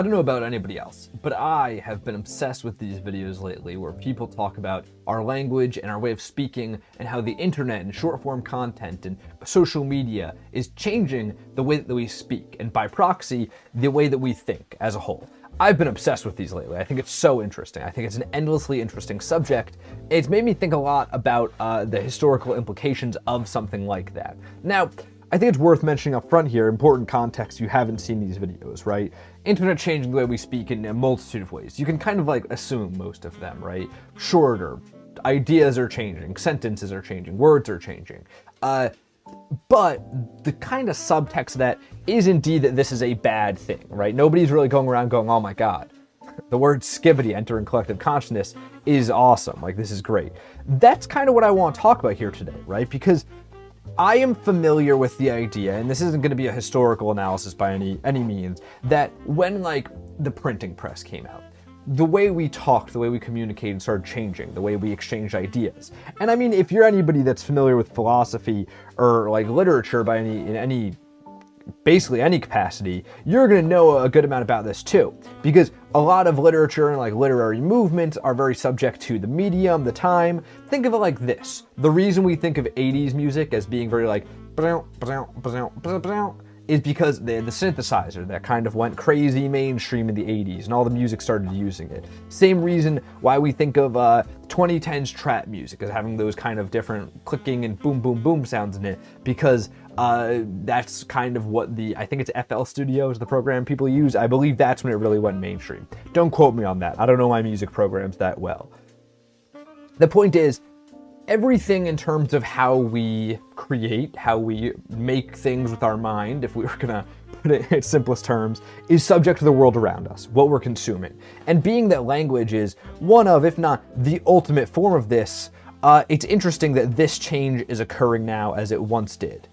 I don't know about anybody else, but I have been obsessed with these videos lately where people talk about our language and our way of speaking and how the internet and short form content and social media is changing the way that we speak and by proxy, the way that we think as a whole. I've been obsessed with these lately. I think it's so interesting. I think it's an endlessly interesting subject. It's made me think a lot about the historical implications of something like that. Now, I think it's worth mentioning up front here, important context, you haven't seen these videos, right? Internet changing the way we speak in a multitude of ways. You can kind of like assume most of them, right? Shorter, ideas are changing, sentences are changing, words are changing. But the kind of subtext of that is indeed that this is a bad thing, right? Nobody's really going around going, oh my God, the word skibbity entering collective consciousness is awesome. Like, this is great. That's kind of what I want to talk about here today, right? Because I am familiar with the idea, and this isn't going to be a historical analysis by any means, that when like the printing press came out, the way we talked, the way we communicated started changing, the way we exchanged ideas. And I mean, if you're anybody that's familiar with philosophy or like literature by basically any capacity, you're going to know a good amount about this too, because a lot of literature and like literary movements are very subject to the medium, the time. Think of it like this. The reason we think of 80s music as being very like is because they had the synthesizer that kind of went crazy mainstream in the 80s and all the music started using it. Same reason why we think of 2010s trap music as having those kind of different clicking and boom boom boom sounds in it, because that's kind of what I think it's FL Studio is the program people use. I believe that's when it really went mainstream. Don't quote me on that. I don't know my music programs that well. The point is, everything in terms of how we create, how we make things with our mind, if we were gonna put it in simplest terms, is subject to the world around us, what we're consuming. And being that language is one of, if not the ultimate form of this, it's interesting that this change is occurring now as it once did.